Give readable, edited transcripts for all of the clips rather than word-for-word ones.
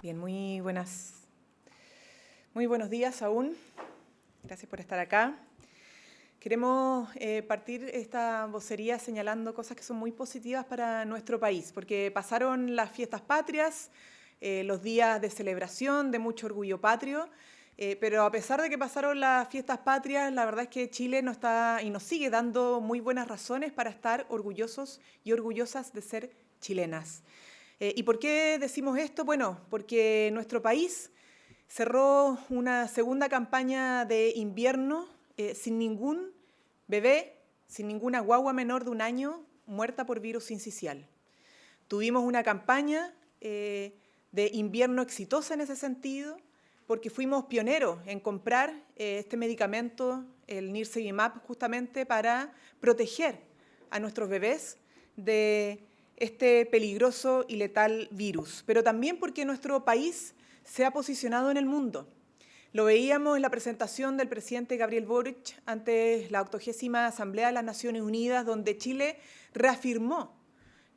Bien, muy buenos días aún. Gracias por estar acá. Queremos partir esta vocería señalando cosas que son muy positivas para nuestro país, porque pasaron las fiestas patrias, los días de celebración, de mucho orgullo patrio, pero a pesar de que pasaron las fiestas patrias, la verdad es que Chile nos está y nos sigue dando muy buenas razones para estar orgullosos y orgullosas de ser chilenas. ¿Y por qué decimos esto? Bueno, porque nuestro país cerró una segunda campaña de invierno sin ningún bebé, sin ninguna guagua menor de 1 año muerta por virus sincicial. Tuvimos una campaña de invierno exitosa en ese sentido, porque fuimos pioneros en comprar este medicamento, el Nirsevimab, justamente para proteger a nuestros bebés de este peligroso y letal virus, pero también porque nuestro país se ha posicionado en el mundo. Lo veíamos en la presentación del presidente Gabriel Boric ante la 80ª Asamblea de las Naciones Unidas, donde Chile reafirmó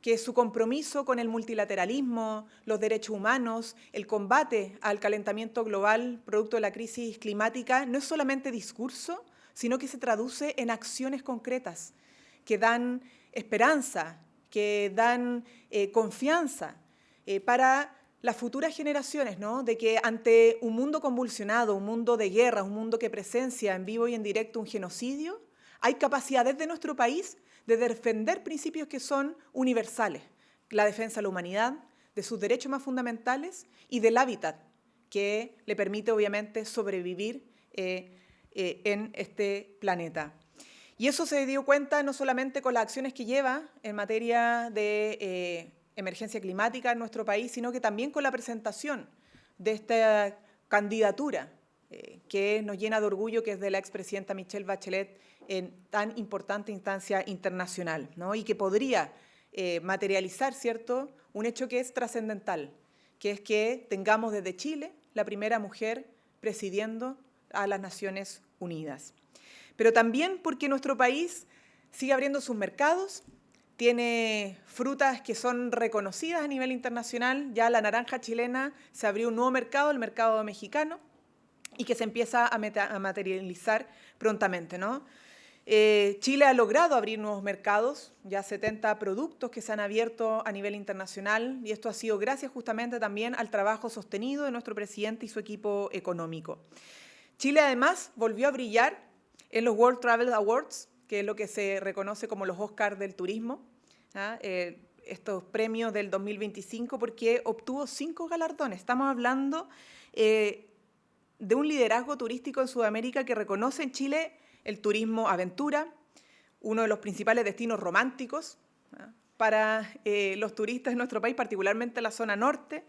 que su compromiso con el multilateralismo, los derechos humanos, el combate al calentamiento global producto de la crisis climática no es solamente discurso, sino que se traduce en acciones concretas que dan esperanza, que dan confianza para las futuras generaciones, ¿no? De que ante un mundo convulsionado, un mundo de guerra, un mundo que presencia en vivo y en directo un genocidio, hay capacidad desde nuestro país de defender principios que son universales, la defensa de la humanidad, de sus derechos más fundamentales y del hábitat que le permite obviamente sobrevivir en este planeta. Y eso se dio cuenta no solamente con las acciones que lleva en materia de emergencia climática en nuestro país, sino que también con la presentación de esta candidatura que nos llena de orgullo, que es de la expresidenta Michelle Bachelet en tan importante instancia internacional, ¿no? Y que podría materializar, ¿cierto?, un hecho que es trascendental, que es que tengamos desde Chile la primera mujer presidiendo a las Naciones Unidas. Pero también porque nuestro país sigue abriendo sus mercados, tiene frutas que son reconocidas a nivel internacional. Ya la naranja chilena se abrió un nuevo mercado, el mercado mexicano, y que se empieza a materializar prontamente, ¿no? Chile ha logrado abrir nuevos mercados, ya 70 productos que se han abierto a nivel internacional, y esto ha sido gracias justamente también al trabajo sostenido de nuestro presidente y su equipo económico. Chile además volvió a brillar en los World Travel Awards, que es lo que se reconoce como los Oscars del turismo, estos premios del 2025, porque obtuvo 5 galardones. Estamos hablando de un liderazgo turístico en Sudamérica que reconoce en Chile el turismo aventura, uno de los principales destinos románticos para los turistas de nuestro país, particularmente en la zona norte.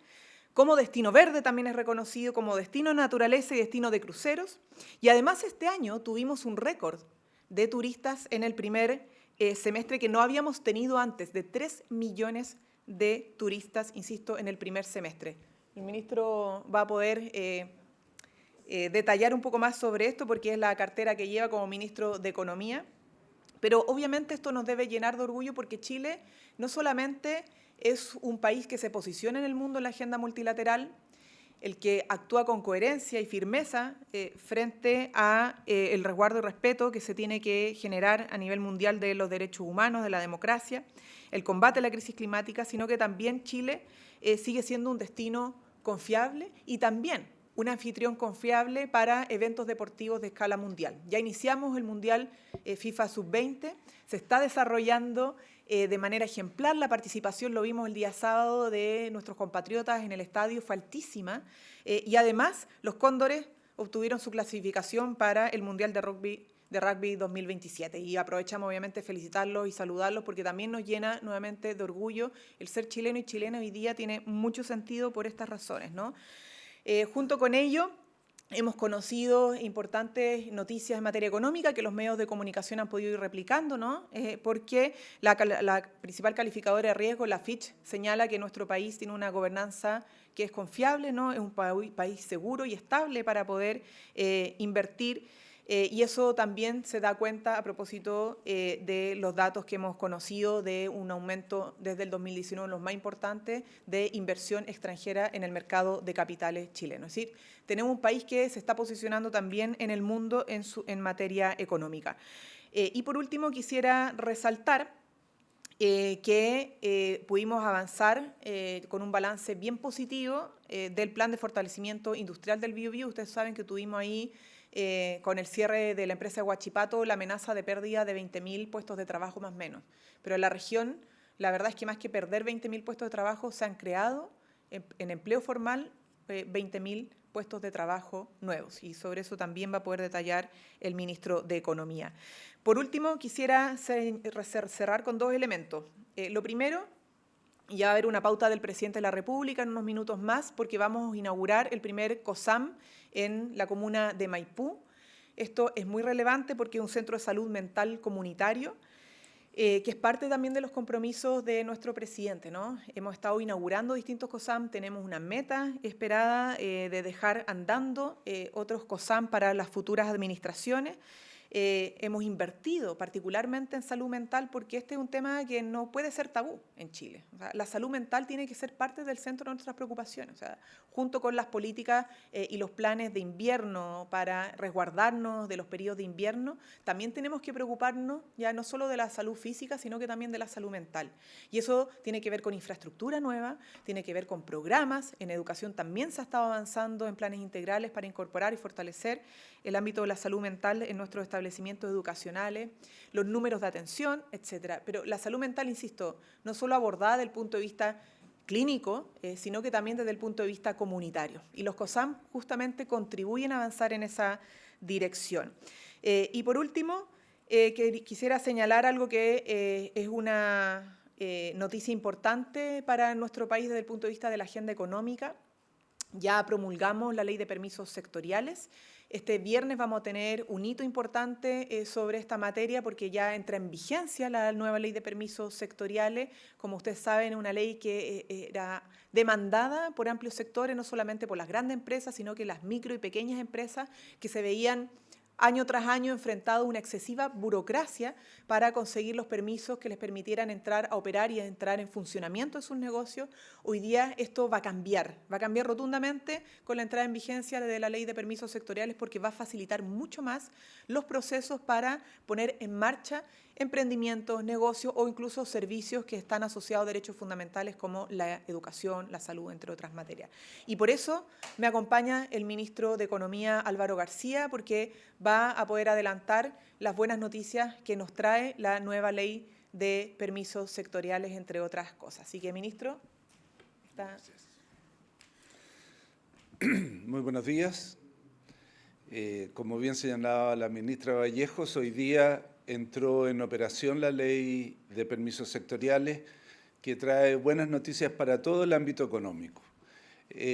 Como destino verde también es reconocido, como destino de naturaleza y destino de cruceros. Y además este año tuvimos un récord de turistas en el primer semestre que no habíamos tenido antes, de 3 millones de turistas, insisto, en el primer semestre. El ministro va a poder detallar un poco más sobre esto porque es la cartera que lleva como ministro de Economía. Pero obviamente esto nos debe llenar de orgullo porque Chile no solamente es un país que se posiciona en el mundo en la agenda multilateral, el que actúa con coherencia y firmeza frente a el resguardo y respeto que se tiene que generar a nivel mundial de los derechos humanos, de la democracia, el combate a la crisis climática, sino que también Chile sigue siendo un destino confiable y también un anfitrión confiable para eventos deportivos de escala mundial. Ya iniciamos el Mundial FIFA Sub-20, se está desarrollando de manera ejemplar. La participación, lo vimos el día sábado, de nuestros compatriotas en el estadio, fue altísima. Y además, los Cóndores obtuvieron su clasificación para el Mundial de Rugby 2027. Y aprovechamos, obviamente, felicitarlos y saludarlos porque también nos llena nuevamente de orgullo. El ser chileno y chilena hoy día tiene mucho sentido por estas razones, ¿no? Junto con ello, hemos conocido importantes noticias en materia económica que los medios de comunicación han podido ir replicando, ¿no? Porque la principal calificadora de riesgo, la Fitch, señala que nuestro país tiene una gobernanza que es confiable, ¿no? Es un país seguro y estable para poder invertir Y eso también se da cuenta a propósito de los datos que hemos conocido de un aumento desde el 2019, los más importantes, de inversión extranjera en el mercado de capitales chileno. Es decir, tenemos un país que se está posicionando también en el mundo en materia económica. Y por último, quisiera resaltar que pudimos avanzar con un balance bien positivo del plan de fortalecimiento industrial del Biobío. Ustedes saben que tuvimos ahí, con el cierre de la empresa de Huachipato, la amenaza de pérdida de 20.000 puestos de trabajo más o menos. Pero en la región, la verdad es que más que perder 20.000 puestos de trabajo, se han creado en empleo formal 20.000 puestos de trabajo nuevos. Y sobre eso también va a poder detallar el ministro de Economía. Por último, quisiera cerrar con dos elementos. Lo primero, ya va a haber una pauta del presidente de la República en unos minutos más, porque vamos a inaugurar el primer COSAM en la comuna de Maipú. Esto es muy relevante porque es un centro de salud mental comunitario, que es parte también de los compromisos de nuestro presidente, ¿no? Hemos estado inaugurando distintos COSAM, tenemos una meta esperada de dejar andando otros COSAM para las futuras administraciones. Hemos invertido particularmente en salud mental porque este es un tema que no puede ser tabú en Chile. O sea, la salud mental tiene que ser parte del centro de nuestras preocupaciones. O sea, junto con las políticas y los planes de invierno para resguardarnos de los periodos de invierno, también tenemos que preocuparnos ya no solo de la salud física, sino que también de la salud mental. Y eso tiene que ver con infraestructura nueva, tiene que ver con programas. En educación también se ha estado avanzando en planes integrales para incorporar y fortalecer el ámbito de la salud mental en nuestros establecimientos educacionales, los números de atención, etcétera. Pero la salud mental, insisto, no solo abordada desde el punto de vista clínico, sino que también desde el punto de vista comunitario. Y los COSAM justamente contribuyen a avanzar en esa dirección. Y por último, quisiera señalar algo que es una noticia importante para nuestro país desde el punto de vista de la agenda económica. Ya promulgamos la ley de permisos sectoriales. Este viernes vamos a tener un hito importante sobre esta materia porque ya entra en vigencia la nueva ley de permisos sectoriales. Como ustedes saben, es una ley que era demandada por amplios sectores, no solamente por las grandes empresas, sino que las micro y pequeñas empresas que se veían año tras año enfrentado a una excesiva burocracia para conseguir los permisos que les permitieran entrar a operar y a entrar en funcionamiento de sus negocios. Hoy día esto va a cambiar rotundamente con la entrada en vigencia de la ley de permisos sectoriales porque va a facilitar mucho más los procesos para poner en marcha emprendimientos, negocios o incluso servicios que están asociados a derechos fundamentales como la educación, la salud, entre otras materias. Y por eso me acompaña el ministro de Economía, Álvaro García, porque va a poder adelantar las buenas noticias que nos trae la nueva ley de permisos sectoriales, entre otras cosas. Así que, ministro, Gracias. Muy buenos días. Como bien señalaba la ministra Vallejos, hoy día entró en operación la ley de permisos sectoriales que trae buenas noticias para todo el ámbito económico.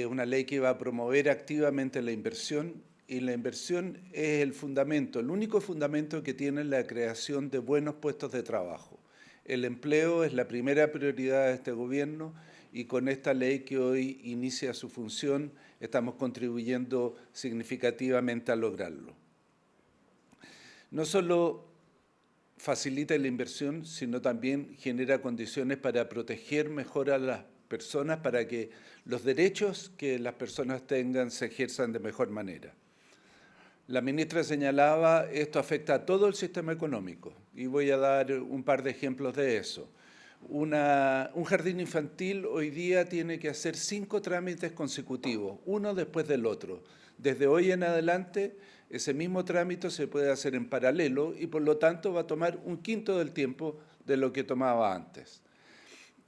Una ley que va a promover activamente la inversión y la inversión es el fundamento, el único fundamento que tiene la creación de buenos puestos de trabajo. El empleo es la primera prioridad de este gobierno y con esta ley que hoy inicia su función estamos contribuyendo significativamente a lograrlo. No solo facilita la inversión, sino también genera condiciones para proteger mejor a las personas, para que los derechos que las personas tengan se ejerzan de mejor manera. La ministra señalaba, esto afecta a todo el sistema económico, y voy a dar un par de ejemplos de eso. Un jardín infantil hoy día tiene que hacer 5 trámites consecutivos, uno después del otro. Desde hoy en adelante, ese mismo trámite se puede hacer en paralelo y por lo tanto va a tomar 1/5 del tiempo de lo que tomaba antes.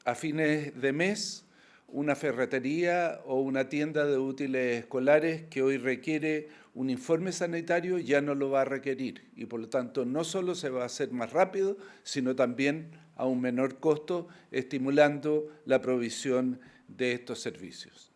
A fines de mes, una ferretería o una tienda de útiles escolares que hoy requiere un informe sanitario ya no lo va a requerir y por lo tanto no solo se va a hacer más rápido, sino también a un menor costo, estimulando la provisión de estos servicios.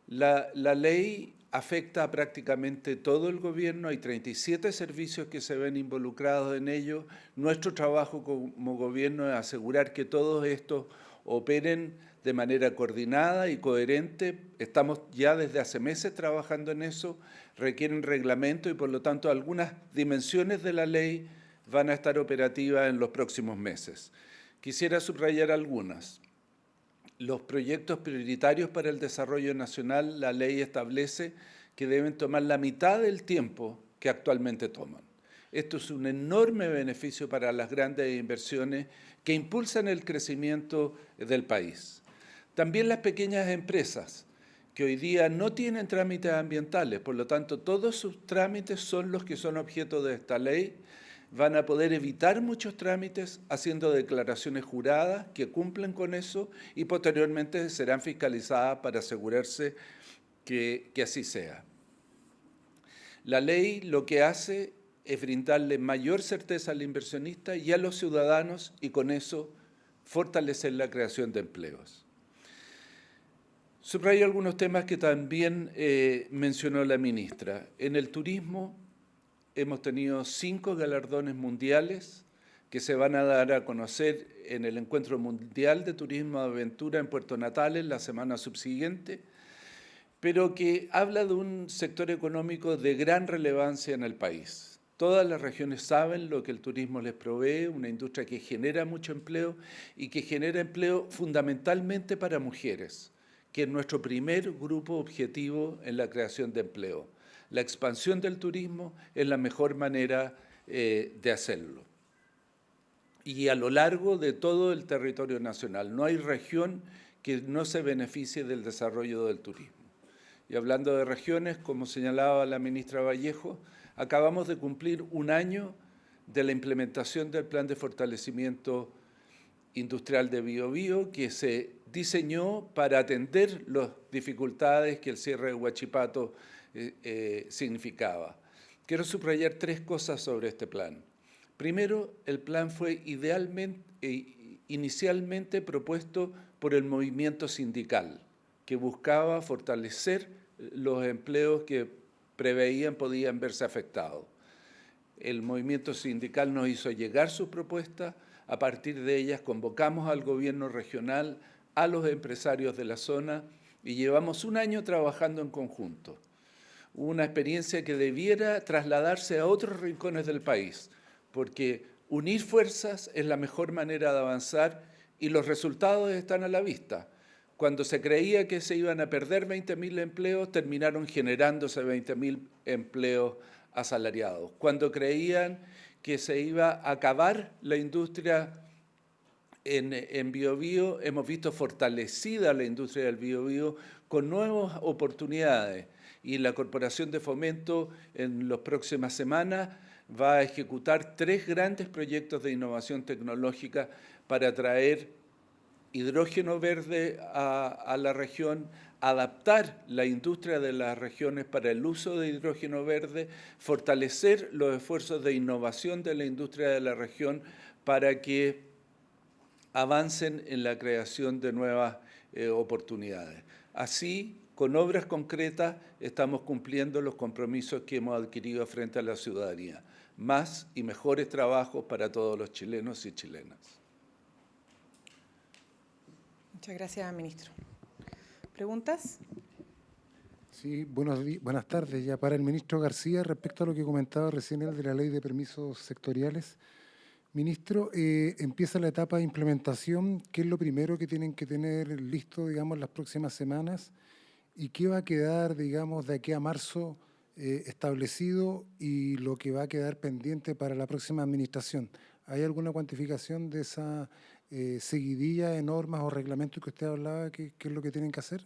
La ley afecta a prácticamente todo el gobierno, hay 37 servicios que se ven involucrados en ello. Nuestro trabajo como gobierno es asegurar que todos estos operen de manera coordinada y coherente. Estamos ya desde hace meses trabajando en eso, requieren reglamento y por lo tanto algunas dimensiones de la ley van a estar operativas en los próximos meses. Quisiera subrayar algunas. Los proyectos prioritarios para el desarrollo nacional, la ley establece que deben tomar la mitad del tiempo que actualmente toman. Esto es un enorme beneficio para las grandes inversiones que impulsan el crecimiento del país. También las pequeñas empresas, que hoy día no tienen trámites ambientales, por lo tanto, todos sus trámites son los que son objeto de esta ley, van a poder evitar muchos trámites haciendo declaraciones juradas que cumplen con eso y posteriormente serán fiscalizadas para asegurarse que así sea. La ley lo que hace es brindarle mayor certeza al inversionista y a los ciudadanos y con eso fortalecer la creación de empleos. Subrayo algunos temas que también mencionó la ministra. En el turismo hemos tenido 5 galardones mundiales que se van a dar a conocer en el Encuentro Mundial de Turismo de Aventura en Puerto Natales la semana subsiguiente, pero que habla de un sector económico de gran relevancia en el país. Todas las regiones saben lo que el turismo les provee, una industria que genera mucho empleo y que genera empleo fundamentalmente para mujeres, que es nuestro primer grupo objetivo en la creación de empleo. La expansión del turismo es la mejor manera de hacerlo. Y a lo largo de todo el territorio nacional, no hay región que no se beneficie del desarrollo del turismo. Y hablando de regiones, como señalaba la ministra Vallejo, acabamos de cumplir un año de la implementación del Plan de Fortalecimiento Industrial de Biobío, que se diseñó para atender las dificultades que el cierre de Huachipato significaba. Quiero subrayar 3 cosas sobre este plan. Primero, el plan fue inicialmente propuesto por el movimiento sindical, que buscaba fortalecer los empleos que preveían podían verse afectados. El movimiento sindical nos hizo llegar sus propuestas, a partir de ellas convocamos al gobierno regional, a los empresarios de la zona y llevamos un año trabajando en conjunto. Una experiencia que debiera trasladarse a otros rincones del país, porque unir fuerzas es la mejor manera de avanzar y los resultados están a la vista. Cuando se creía que se iban a perder 20.000 empleos, terminaron generándose 20.000 empleos asalariados. Cuando creían que se iba a acabar la industria en Biobío, hemos visto fortalecida la industria del Biobío con nuevas oportunidades. Y la Corporación de Fomento en las próximas semanas va a ejecutar 3 grandes proyectos de innovación tecnológica para traer hidrógeno verde a la región, adaptar la industria de las regiones para el uso de hidrógeno verde, fortalecer los esfuerzos de innovación de la industria de la región para que avancen en la creación de nuevas oportunidades. Así, con obras concretas, estamos cumpliendo los compromisos que hemos adquirido frente a la ciudadanía. Más y mejores trabajos para todos los chilenos y chilenas. Muchas gracias, ministro. ¿Preguntas? Sí, buenas tardes. Ya para el ministro García, respecto a lo que comentaba recién él de la ley de permisos sectoriales. Ministro, empieza la etapa de implementación. ¿Qué es lo primero que tienen que tener listo, digamos, las próximas semanas? ¿Y qué va a quedar, digamos, de aquí a marzo establecido y lo que va a quedar pendiente para la próxima administración? ¿Hay alguna cuantificación de esa seguidilla de normas o reglamentos que usted hablaba? ¿Qué es lo que tienen que hacer?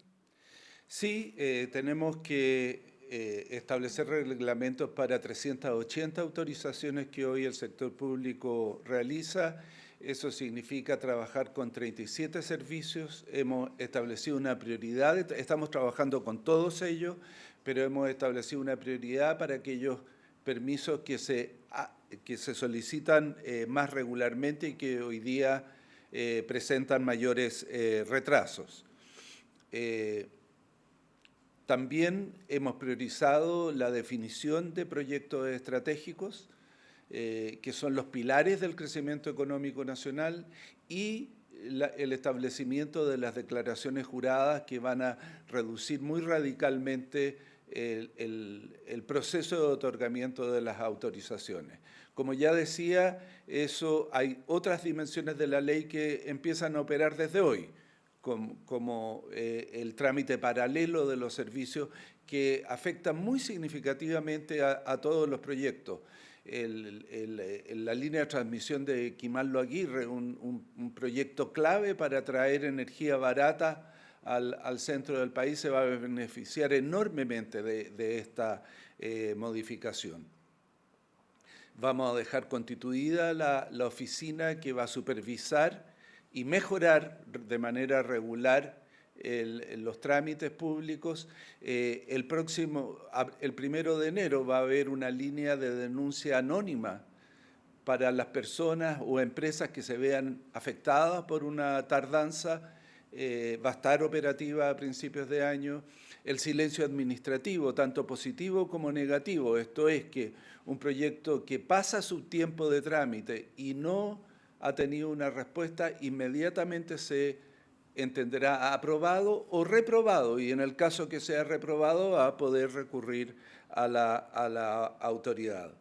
Sí, tenemos que establecer reglamentos para 380 autorizaciones que hoy el sector público realiza. Eso significa trabajar con 37 servicios. Hemos establecido una prioridad, estamos trabajando con todos ellos, pero hemos establecido una prioridad para aquellos permisos que se solicitan más regularmente y que hoy día presentan mayores retrasos. También hemos priorizado la definición de proyectos estratégicos, que son los pilares del crecimiento económico nacional, y el establecimiento de las declaraciones juradas que van a reducir muy radicalmente el proceso de otorgamiento de las autorizaciones. Como ya decía, hay otras dimensiones de la ley que empiezan a operar desde hoy, como el trámite paralelo de los servicios que afecta muy significativamente a todos los proyectos. La línea de transmisión de Quimallo Aguirre, un proyecto clave para traer energía barata al centro del país, se va a beneficiar enormemente de esta modificación. Vamos a dejar constituida la oficina que va a supervisar y mejorar de manera regular los trámites públicos. El 1 de enero va a haber una línea de denuncia anónima para las personas o empresas que se vean afectadas por una tardanza. Va a estar operativa a principios de año. El silencio administrativo, tanto positivo como negativo, esto es que un proyecto que pasa su tiempo de trámite y no ha tenido una respuesta, inmediatamente se entenderá aprobado o reprobado, y en el caso que sea reprobado va a poder recurrir a la autoridad.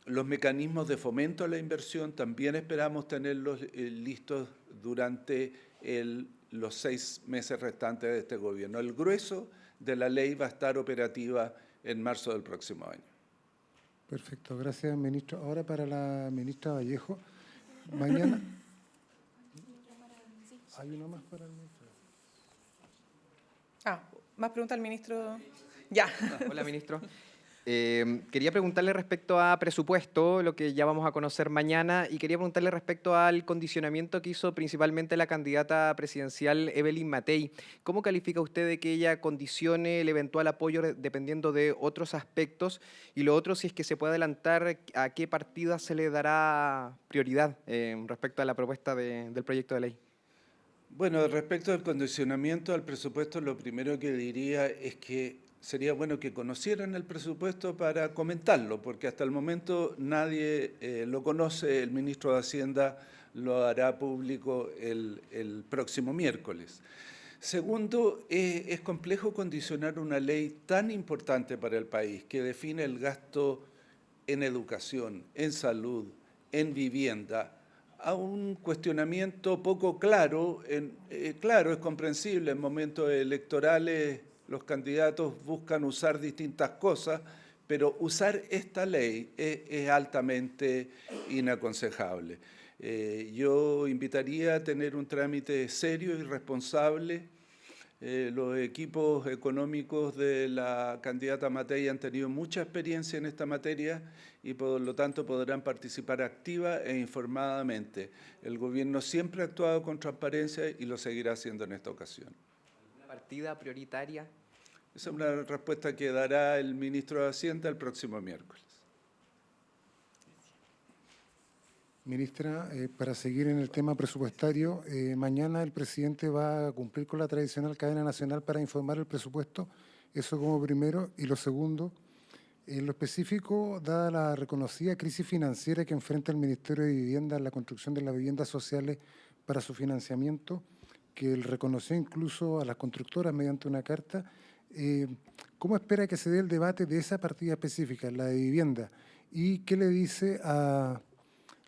Los mecanismos de fomento a la inversión también esperamos tenerlos listos durante los 6 meses restantes de este gobierno. El grueso de la ley va a estar operativa en marzo del próximo año. Perfecto, gracias, ministro. Ahora para la ministra Vallejo. Mañana... ¿Hay una más para el ministro? ¿Más preguntas al ministro? Ya. Hola, ministro. Quería preguntarle respecto a presupuesto, lo que ya vamos a conocer mañana, y quería preguntarle respecto al condicionamiento que hizo principalmente la candidata presidencial Evelyn Matei. ¿Cómo califica usted de que ella condicione el eventual apoyo dependiendo de otros aspectos? Y lo otro, si es que se puede adelantar a qué partida se le dará prioridad respecto a la propuesta del proyecto de ley. Bueno, respecto al condicionamiento al presupuesto, lo primero que diría es que sería bueno que conocieran el presupuesto para comentarlo, porque hasta el momento nadie lo conoce. El ministro de Hacienda lo hará público el próximo miércoles. Segundo, es complejo condicionar una ley tan importante para el país que define el gasto en educación, en salud, en vivienda, a un cuestionamiento poco claro. Claro, es comprensible, en momentos electorales los candidatos buscan usar distintas cosas, pero usar esta ley es altamente inaconsejable. Yo invitaría a tener un trámite serio y responsable. Los equipos económicos de la candidata Matei han tenido mucha experiencia en esta materia y por lo tanto podrán participar activa e informadamente. El gobierno siempre ha actuado con transparencia y lo seguirá haciendo en esta ocasión. ¿Una partida prioritaria? Esa es una respuesta que dará el ministro de Hacienda el próximo miércoles. Ministra, para seguir en el tema presupuestario, mañana el presidente va a cumplir con la tradicional cadena nacional para informar el presupuesto, eso como primero. Y lo segundo, en lo específico, dada la reconocida crisis financiera que enfrenta el Ministerio de Vivienda en la construcción de las viviendas sociales para su financiamiento, que él reconoció incluso a las constructoras mediante una carta, ¿cómo espera que se dé el debate de esa partida específica, la de vivienda? ¿Y qué le dice a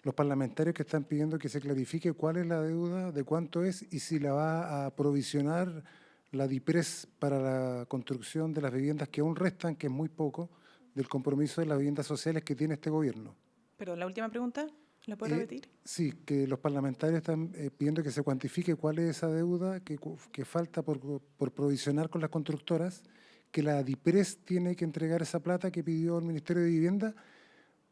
los parlamentarios que están pidiendo que se clarifique cuál es la deuda, de cuánto es y si la va a provisionar la DIPRES para la construcción de las viviendas que aún restan, que es muy poco, del compromiso de las viviendas sociales que tiene este gobierno? Perdón, la última pregunta, ¿la puede repetir? Sí, que los parlamentarios están pidiendo que se cuantifique cuál es esa deuda que falta por provisionar con las constructoras, que la DIPRES tiene que entregar esa plata que pidió el Ministerio de Vivienda,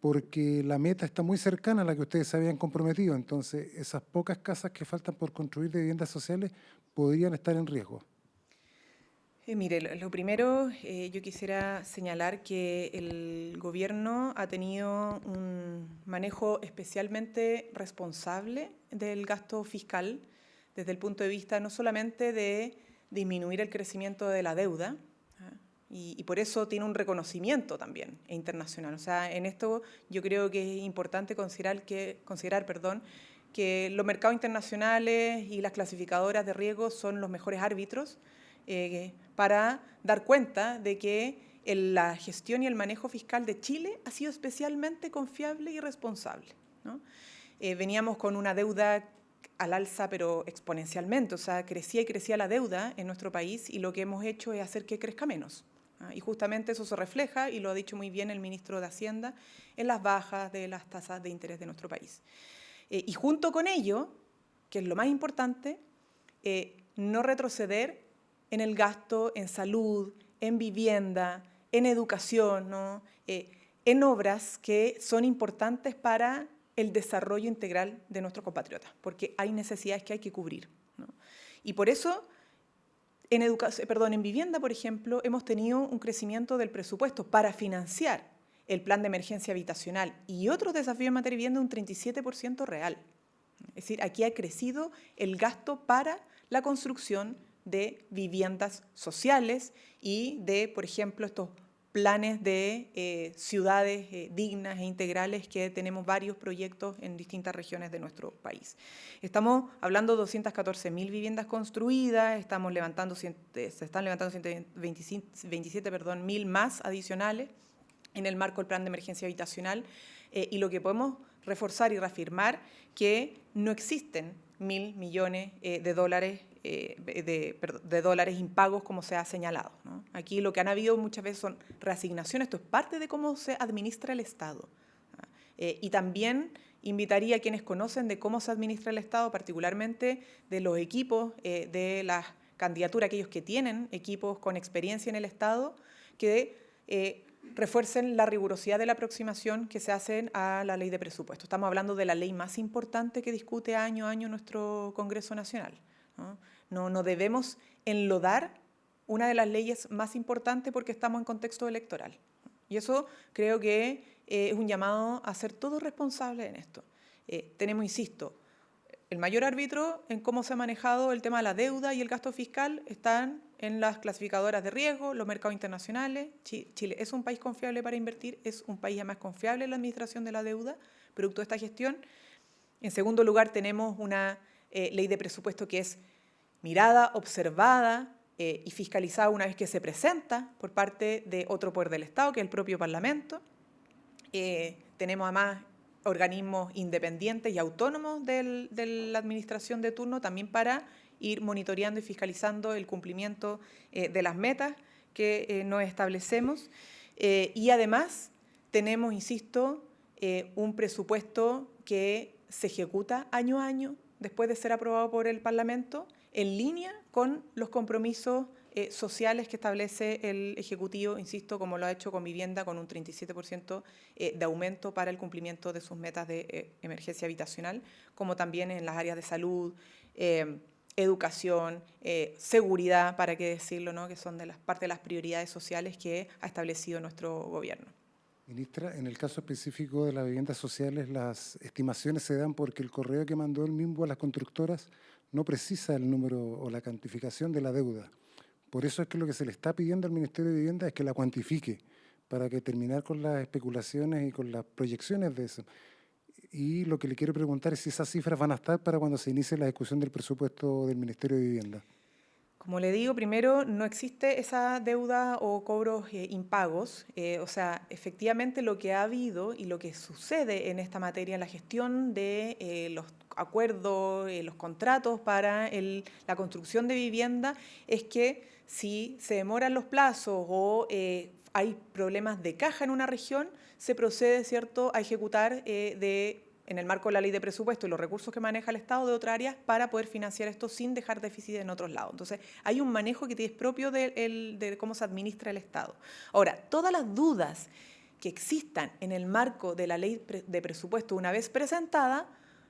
porque la meta está muy cercana a la que ustedes se habían comprometido. Entonces, esas pocas casas que faltan por construir de viviendas sociales podrían estar en riesgo. Mire, lo primero, yo quisiera señalar que el gobierno ha tenido un manejo especialmente responsable del gasto fiscal desde el punto de vista no solamente de disminuir el crecimiento de la deuda, y por eso tiene un reconocimiento también internacional. O sea, en esto yo creo que es importante considerar que los mercados internacionales y las clasificadoras de riesgo son los mejores árbitros para dar cuenta de que la gestión y el manejo fiscal de Chile ha sido especialmente confiable y responsable, ¿no? Veníamos con una deuda al alza, pero exponencialmente, o sea, crecía y crecía la deuda en nuestro país y lo que hemos hecho es hacer que crezca menos. Y justamente eso se refleja, y lo ha dicho muy bien el ministro de Hacienda, en las bajas de las tasas de interés de nuestro país. Y junto con ello, que es lo más importante, no retroceder en el gasto en salud, en vivienda, en educación, ¿no? En obras que son importantes para el desarrollo integral de nuestros compatriotas, porque hay necesidades que hay que cubrir, ¿no? Y por eso, en vivienda, por ejemplo, hemos tenido un crecimiento del presupuesto para financiar el plan de emergencia habitacional y otros desafíos en materia de vivienda de un 37% real. Es decir, aquí ha crecido el gasto para la construcción de viviendas sociales y de, por ejemplo, estos planes de ciudades dignas e integrales, que tenemos varios proyectos en distintas regiones de nuestro país. Estamos hablando de 214.000 viviendas construidas, se están levantando 127.000 más adicionales en el marco del plan de emergencia habitacional, y lo que podemos reforzar y reafirmar que no existen 1.000 millones de dólares impagos como se ha señalado, ¿no? Aquí lo que han habido muchas veces son reasignaciones, esto es parte de cómo se administra el Estado. Y también invitaría a quienes conocen de cómo se administra el Estado, particularmente de los equipos de las candidaturas, aquellos que tienen equipos con experiencia en el Estado, que refuercen la rigurosidad de la aproximación que se hacen a la ley de presupuesto. Estamos hablando de la ley más importante que discute año a año nuestro Congreso Nacional, ¿no? No debemos enlodar una de las leyes más importantes porque estamos en contexto electoral. Y eso creo que es un llamado a ser todos responsables en esto. Tenemos, insisto, el mayor árbitro en cómo se ha manejado el tema de la deuda y el gasto fiscal están en las clasificadoras de riesgo, los mercados internacionales. Chile es un país confiable para invertir, es un país además confiable en la administración de la deuda, producto de esta gestión. En segundo lugar, tenemos una ley de presupuesto que es mirada, observada y fiscalizada una vez que se presenta por parte de otro poder del Estado, que es el propio Parlamento. Tenemos además organismos independientes y autónomos de la administración de turno, también para ir monitoreando y fiscalizando el cumplimiento de las metas que nos establecemos. Y además tenemos, insisto, un presupuesto que se ejecuta año a año después de ser aprobado por el Parlamento, en línea con los compromisos sociales que establece el Ejecutivo, insisto, como lo ha hecho con vivienda, con un 37% de aumento para el cumplimiento de sus metas de emergencia habitacional, como también en las áreas de salud, educación, seguridad, para qué decirlo, ¿no? Que son parte de las prioridades sociales que ha establecido nuestro gobierno. Ministra, en el caso específico de las viviendas sociales, las estimaciones se dan porque el correo que mandó el MIMBU a las constructoras no precisa el número o la cuantificación de la deuda. Por eso es que lo que se le está pidiendo al Ministerio de Vivienda es que la cuantifique, para que terminar con las especulaciones y con las proyecciones de eso. Y lo que le quiero preguntar es si esas cifras van a estar para cuando se inicie la ejecución del presupuesto del Ministerio de Vivienda. Como le digo, primero, no existe esa deuda o cobros impagos. O sea, efectivamente lo que ha habido y lo que sucede en esta materia, en la gestión de los acuerdos, los contratos para la construcción de vivienda, es que si se demoran los plazos o hay problemas de caja en una región, se procede, ¿cierto?, a ejecutar en el marco de la ley de presupuesto y los recursos que maneja el Estado de otras áreas para poder financiar esto sin dejar déficit en otros lados. Entonces, hay un manejo que es propio de cómo se administra el Estado. Ahora, todas las dudas que existan en el marco de la ley de presupuesto una vez presentada,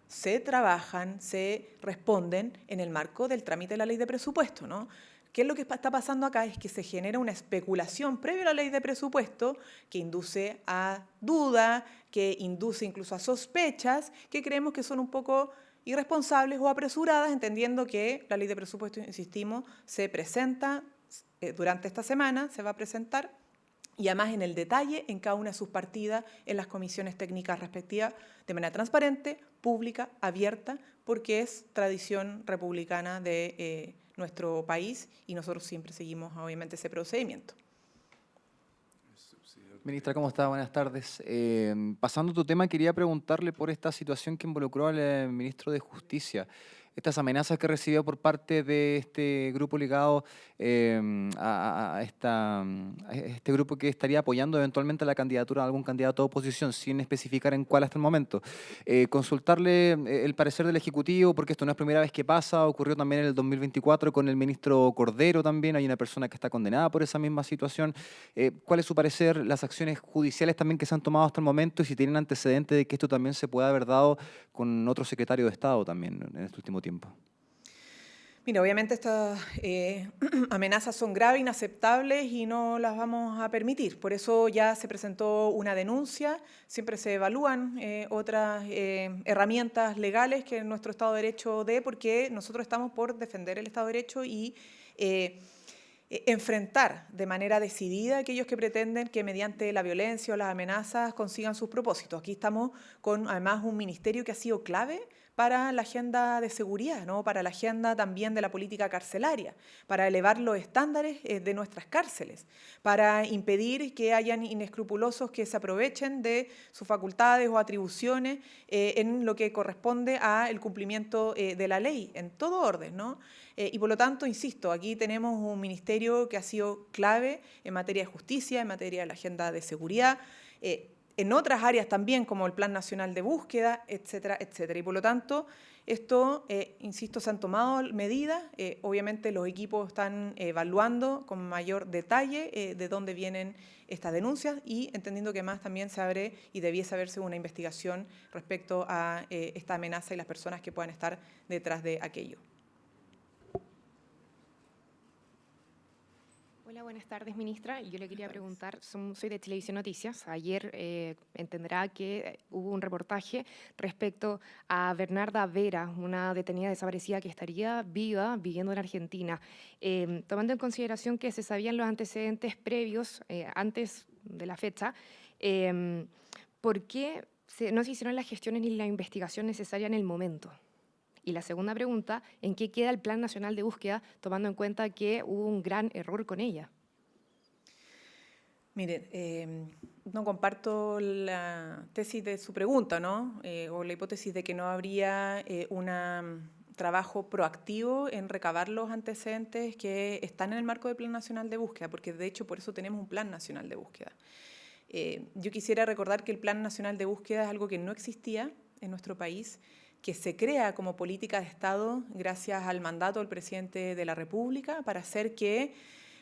se trabajan, se responden en el marco del trámite de la ley de presupuesto, ¿no? ¿Qué es lo que está pasando acá? Es que se genera una especulación previa a la ley de presupuesto que induce a duda, que induce incluso a sospechas, que creemos que son un poco irresponsables o apresuradas, entendiendo que la ley de presupuesto, insistimos, se presenta durante esta semana, se va a presentar y además en el detalle en cada una de sus partidas en las comisiones técnicas respectivas, de manera transparente, pública, abierta, porque es tradición republicana de nuestro país y nosotros siempre seguimos obviamente ese procedimiento. Ministra, ¿cómo está? Buenas tardes. Pasando a tu tema, quería preguntarle por esta situación que involucró al ministro de Justicia. Estas amenazas que recibió por parte de este grupo ligado a este grupo que estaría apoyando eventualmente la candidatura de algún candidato de oposición, sin especificar en cuál hasta el momento. Consultarle el parecer del Ejecutivo, porque esto no es primera vez que pasa, ocurrió también en el 2024 con el ministro Cordero también, hay una persona que está condenada por esa misma situación. ¿Cuál es su parecer, las acciones judiciales también que se han tomado hasta el momento y si tienen antecedentes de que esto también se pueda haber dado con otro secretario de Estado también en este último tiempo? Mira, obviamente estas amenazas son graves, inaceptables y no las vamos a permitir. Por eso ya se presentó una denuncia, siempre se evalúan otras herramientas legales que nuestro Estado de Derecho dé, porque nosotros estamos por defender el Estado de Derecho y enfrentar de manera decidida a aquellos que pretenden que mediante la violencia o las amenazas consigan sus propósitos. Aquí estamos con además un ministerio que ha sido clave para la agenda de seguridad, ¿no? Para la agenda también de la política carcelaria, para elevar los estándares de nuestras cárceles, para impedir que hayan inescrupulosos que se aprovechen de sus facultades o atribuciones en lo que corresponde al cumplimiento de la ley, en todo orden, ¿no? Y por lo tanto, insisto, aquí tenemos un ministerio que ha sido clave en materia de justicia, en materia de la agenda de seguridad, en otras áreas también, como el Plan Nacional de Búsqueda, etcétera, etcétera. Y por lo tanto, esto, insisto, se han tomado medidas. Obviamente los equipos están evaluando con mayor detalle de dónde vienen estas denuncias y entendiendo que más también se abre y debiese haberse una investigación respecto a esta amenaza y las personas que puedan estar detrás de aquello. Hola, buenas tardes, ministra. Yo le quería preguntar, soy de Televisión Noticias. Ayer entenderá que hubo un reportaje respecto a Bernarda Vera, una detenida desaparecida que estaría viva viviendo en Argentina. Tomando en consideración que se sabían los antecedentes previos antes de la fecha, ¿por qué no se hicieron las gestiones ni la investigación necesaria en el momento? Y la segunda pregunta, ¿en qué queda el Plan Nacional de Búsqueda, tomando en cuenta que hubo un gran error con ella? Miren, no comparto la tesis de su pregunta, ¿no? O la hipótesis de que no habría un trabajo proactivo en recabar los antecedentes que están en el marco del Plan Nacional de Búsqueda, porque de hecho por eso tenemos un Plan Nacional de Búsqueda. Yo quisiera recordar que el Plan Nacional de Búsqueda es algo que no existía en nuestro país, que se crea como política de Estado gracias al mandato del presidente de la República para hacer que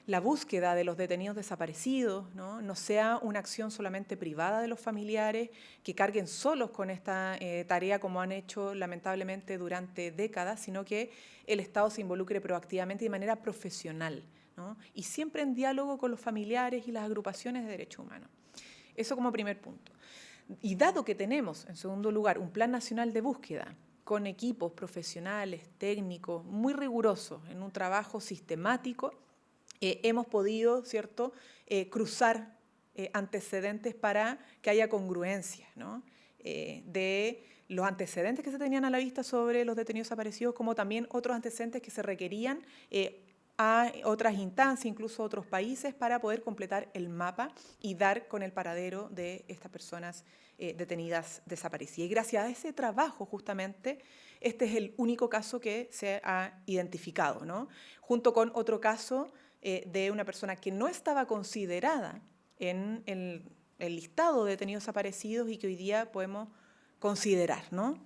la búsqueda de los detenidos desaparecidos no sea una acción solamente privada de los familiares, que carguen solos con esta tarea como han hecho lamentablemente durante décadas, sino que el Estado se involucre proactivamente y de manera profesional, ¿no? Y siempre en diálogo con los familiares y las agrupaciones de derechos humanos. Eso como primer punto. Y dado que tenemos, en segundo lugar, un Plan Nacional de Búsqueda con equipos profesionales, técnicos, muy rigurosos, en un trabajo sistemático, hemos podido, ¿cierto?, cruzar antecedentes para que haya congruencia, ¿no? De los antecedentes que se tenían a la vista sobre los detenidos desaparecidos, como también otros antecedentes que se requerían a otras instancias, incluso a otros países, para poder completar el mapa y dar con el paradero de estas personas detenidas desaparecidas. Y gracias a ese trabajo, justamente, este es el único caso que se ha identificado, ¿no? Junto con otro caso de una persona que no estaba considerada en el listado de detenidos desaparecidos y que hoy día podemos considerar, ¿no?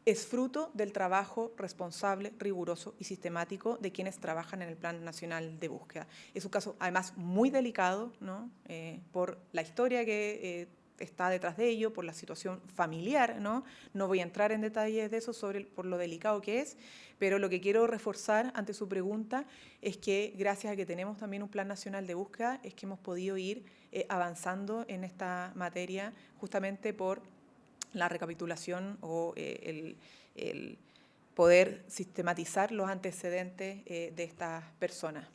Es fruto del trabajo responsable, riguroso y sistemático de quienes trabajan en el Plan Nacional de Búsqueda. Es un caso, además, muy delicado, ¿no? Por la historia que está detrás de ello, por la situación familiar, ¿no? No voy a entrar en detalles de eso por lo delicado que es, pero lo que quiero reforzar ante su pregunta es que gracias a que tenemos también un Plan Nacional de Búsqueda es que hemos podido ir avanzando en esta materia justamente por la recapitulación o el poder sistematizar los antecedentes de estas personas.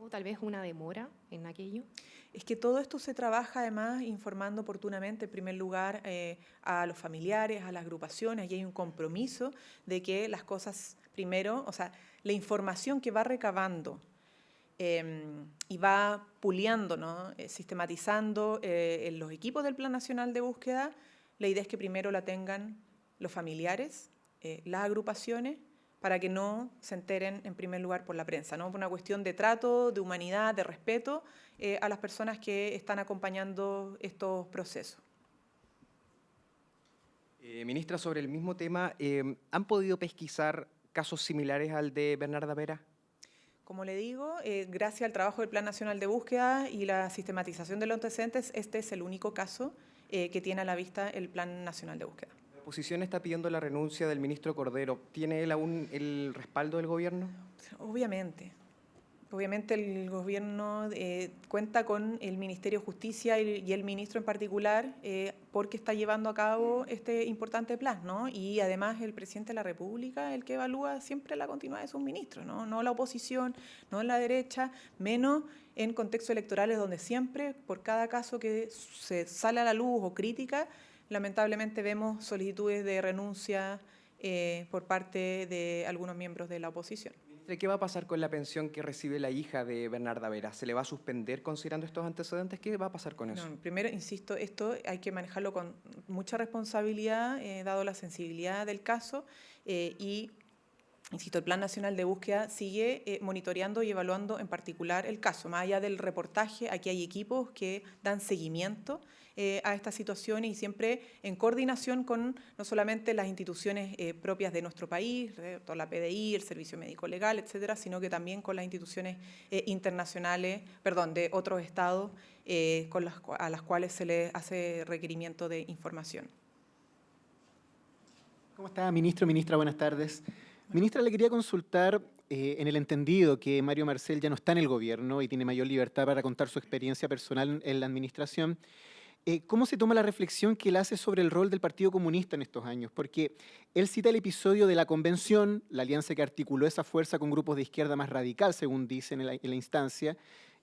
¿O tal vez una demora en aquello? Es que todo esto se trabaja además informando oportunamente, en primer lugar, a los familiares, a las agrupaciones, y hay un compromiso de que las cosas primero, o sea, la información que va recabando y va puliendo, ¿no? Sistematizando en los equipos del Plan Nacional de Búsqueda, la idea es que primero la tengan los familiares, las agrupaciones, para que no se enteren en primer lugar por la prensa, ¿no? Por una cuestión de trato, de humanidad, de respeto a las personas que están acompañando estos procesos. Ministra, sobre el mismo tema, ¿han podido pesquisar casos similares al de Bernarda Vera? Como le digo, gracias al trabajo del Plan Nacional de Búsqueda y la sistematización de los antecedentes, este es el único caso que tiene a la vista el Plan Nacional de Búsqueda. La oposición está pidiendo la renuncia del ministro Cordero. ¿Tiene él aún el respaldo del gobierno? Obviamente. Obviamente el gobierno cuenta con el Ministerio de Justicia y el ministro en particular porque está llevando a cabo este importante plan, ¿no? Y además el presidente de la República, el que evalúa siempre la continuidad de sus ministros, ¿no? No la oposición, no la derecha, menos en contextos electorales donde siempre, por cada caso que se sale a la luz o crítica, lamentablemente vemos solicitudes de renuncia por parte de algunos miembros de la oposición. ¿Qué va a pasar con la pensión que recibe la hija de Bernarda Vera? ¿Se le va a suspender considerando estos antecedentes? ¿Qué va a pasar con eso? No, primero, insisto, esto hay que manejarlo con mucha responsabilidad, dado la sensibilidad del caso, y, insisto, el Plan Nacional de Búsqueda sigue monitoreando y evaluando en particular el caso. Más allá del reportaje, aquí hay equipos que dan seguimiento a esta situación y siempre en coordinación con no solamente las instituciones propias de nuestro país, toda la PDI, el Servicio Médico Legal, etcétera, sino que también con las instituciones internacionales, de otros estados a las cuales se les hace requerimiento de información. ¿Cómo está, ministro? Ministra, buenas tardes. Ministra, le quería consultar en el entendido que Mario Marcel ya no está en el gobierno y tiene mayor libertad para contar su experiencia personal en la administración. ¿Cómo se toma la reflexión que él hace sobre el rol del Partido Comunista en estos años? Porque él cita el episodio de la convención, la alianza que articuló esa fuerza con grupos de izquierda más radical, según dicen en la instancia,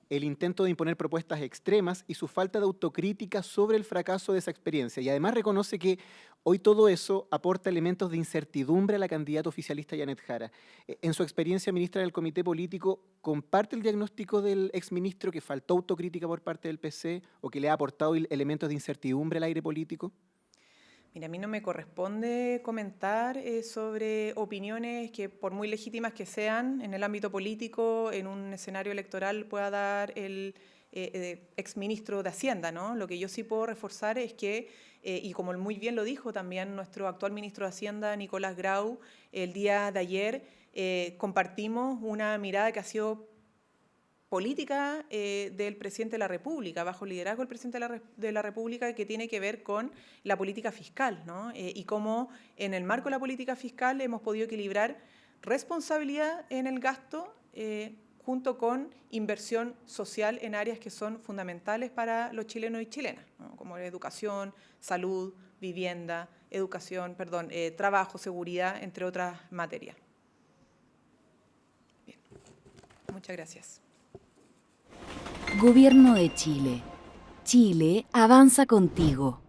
el intento de imponer propuestas extremas y su falta de autocrítica sobre el fracaso de esa experiencia. Y además reconoce que hoy todo eso aporta elementos de incertidumbre a la candidata oficialista Janet Jara. En su experiencia, ministra del Comité Político, ¿comparte el diagnóstico del exministro que faltó autocrítica por parte del PC o que le ha aportado elementos de incertidumbre al aire político? Mira, a mí no me corresponde comentar sobre opiniones que, por muy legítimas que sean, en el ámbito político, en un escenario electoral, pueda dar el exministro de Hacienda, ¿no? Lo que yo sí puedo reforzar es que, y como muy bien lo dijo también nuestro actual ministro de Hacienda, Nicolás Grau, el día de ayer compartimos una mirada que ha sido política del presidente de la República, bajo el liderazgo del presidente de la República, que tiene que ver con la política fiscal, ¿no? Y cómo en el marco de la política fiscal hemos podido equilibrar responsabilidad en el gasto junto con inversión social en áreas que son fundamentales para los chilenos y chilenas, ¿no? Como la educación, salud, vivienda, trabajo, seguridad, entre otras materias. Bien. Muchas gracias. Gobierno de Chile. Chile avanza contigo.